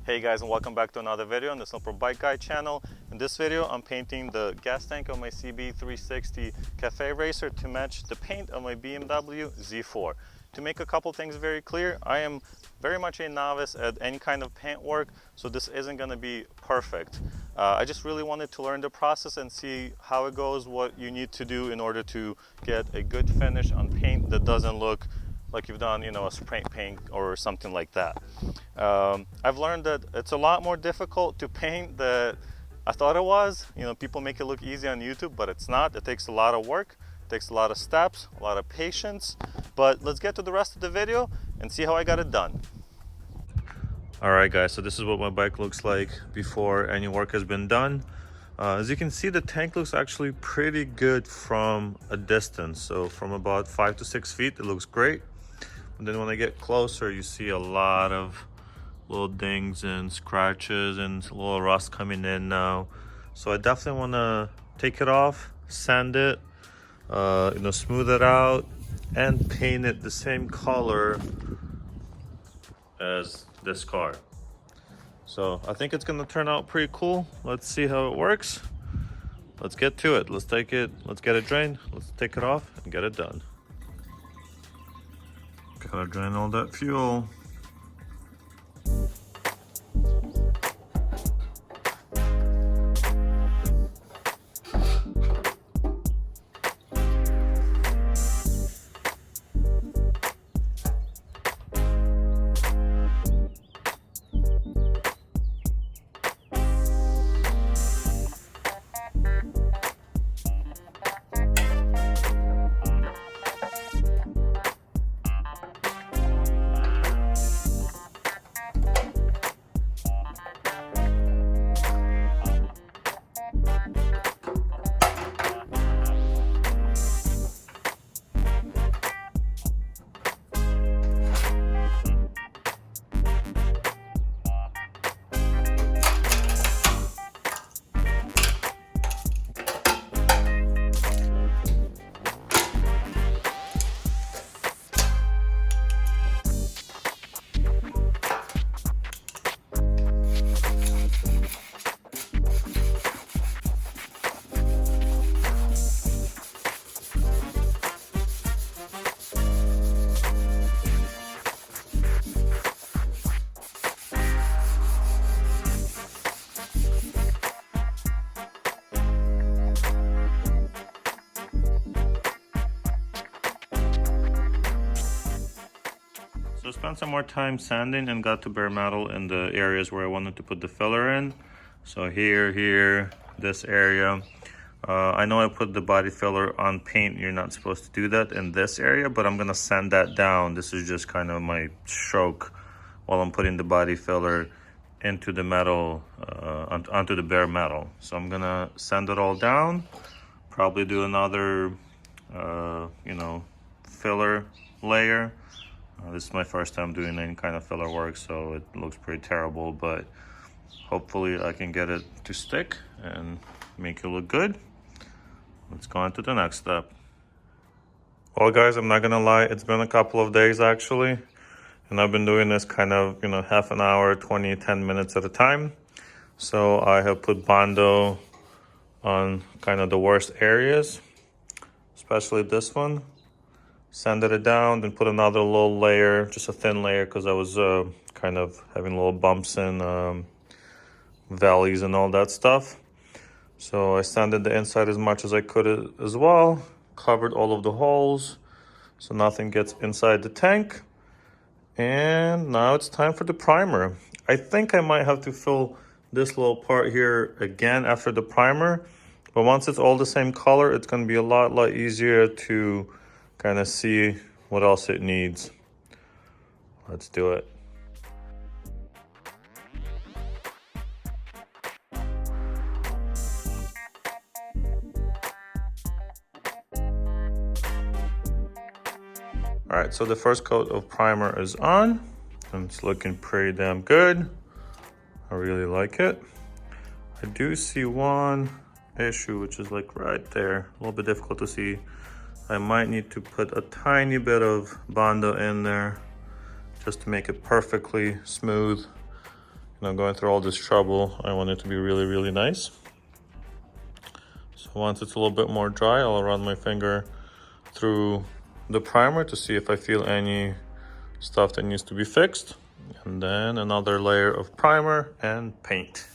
Hey guys, and welcome back to another video on the Simple Bike Guy channel. In this video, I'm painting the gas tank of my CB360 Cafe Racer to match the paint of my BMW Z4. To make a couple things very clear, I am very much a novice at any kind of paint work, so this isn't going to be perfect. I just really wanted to learn the process and see how it goes, what you need to do in order to get a good finish on paint that doesn't look like you've done, a spray paint or something like that. I've learned that it's a lot more difficult to paint than I thought it was. People make it look easy on YouTube, but it's not. It takes a lot of work, it takes a lot of steps, a lot of patience. But let's get to the rest of the video and see how I got it done. All right, guys, so this is what my bike looks like before any work has been done. As you can see, the tank looks actually pretty good from a distance. So from about 5 to 6 feet, it looks great. And then when I get closer, you see a lot of little dings and scratches and a little rust coming in now. So I definitely want to take it off, sand it, smooth it out, and paint it the same color as this car. So I think it's going to turn out pretty cool. Let's see how it works. Let's get to it. Let's get it drained. Let's take it off and get it done. Gotta drain all that fuel. So I spent some more time sanding and got to bare metal in the areas where I wanted to put the filler in. So here, this area. I know I put the body filler on paint. You're not supposed to do that in this area, but I'm gonna sand that down. This is just kind of my stroke while I'm putting the body filler into the metal, onto the bare metal. So I'm gonna sand it all down, probably do another, filler layer. This is my first time doing any kind of filler work, so it looks pretty terrible, but hopefully I can get it to stick and make it look good. Let's go on to the next step. Well, guys, I'm not gonna lie, it's been a couple of days actually, and I've been doing this kind of, half an hour, 10 minutes at a time. So I have put Bondo on kind of the worst areas, especially this one. Sanded it down, then put another little layer, just a thin layer, because I was kind of having little bumps and valleys and all that stuff. So I sanded the inside as much as I could as well, covered all of the holes so nothing gets inside the tank. And now it's time for the primer. I think I might have to fill this little part here again after the primer, but once it's all the same color, it's going to be a lot easier to kind of see what else it needs. Let's do it. All right, so the first coat of primer is on, and it's looking pretty damn good. I really like it. I do see one issue, which is like right there, a little bit difficult to see. I might need to put a tiny bit of Bondo in there just to make it perfectly smooth going through all this trouble, I want it to be really, really nice. So once it's a little bit more dry, I'll run my finger through the primer to see if I feel any stuff that needs to be fixed. And then another layer of primer and paint.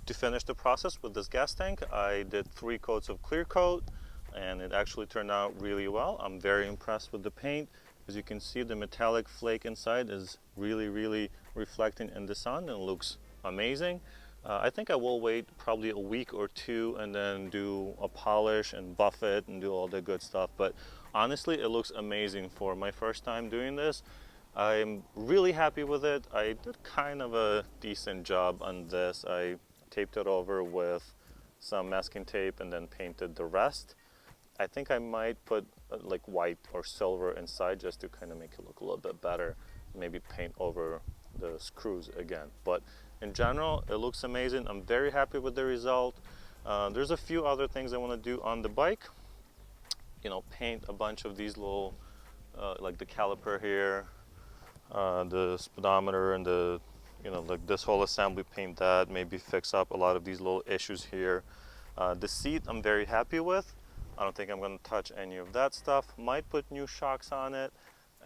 To finish the process with this gas tank, I did 3 coats of clear coat, and it actually turned out really well. I'm very impressed with the paint. As you can see, the metallic flake inside is really reflecting in the sun and looks amazing. I think I will wait probably a week or 2 and then do a polish and buff it and do all the good stuff. But honestly, it looks amazing for my first time doing this. I'm really happy with it. I did kind of a decent job on this. I taped it over with some masking tape and then painted the rest. I think I might put like white or silver inside just to kind of make it look a little bit better. Maybe paint over the screws again. But in general, it looks amazing. I'm very happy with the result. There's a few other things I want to do on the bike. Paint a bunch of these little, like the caliper here, the speedometer, and the like this whole assembly, paint that, maybe fix up a lot of these little issues here. The seat I'm very happy with. I don't think I'm going to touch any of that stuff. Might put new shocks on it.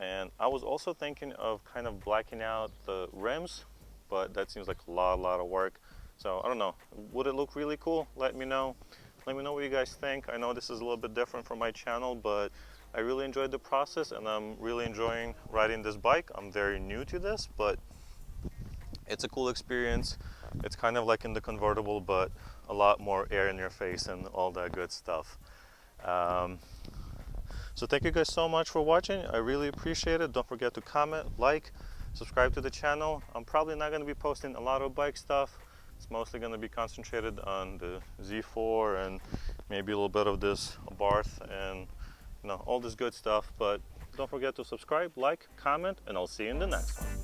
And I was also thinking of kind of blacking out the rims, but that seems like a lot of work. So I don't know, would it look really cool? Let me know. Let me know what you guys think. I know this is a little bit different from my channel, but I really enjoyed the process and I'm really enjoying riding this bike. I'm very new to this, but it's a cool experience. It's kind of like in the convertible, but a lot more air in your face and all that good stuff. So thank you guys so much for watching. I really appreciate it. Don't forget to comment, like, subscribe to the channel. I'm probably not going to be posting a lot of bike stuff. It's mostly going to be concentrated on the Z4 and maybe a little bit of this Brat and all this good stuff. But don't forget to subscribe, like, comment, and I'll see you in the next one.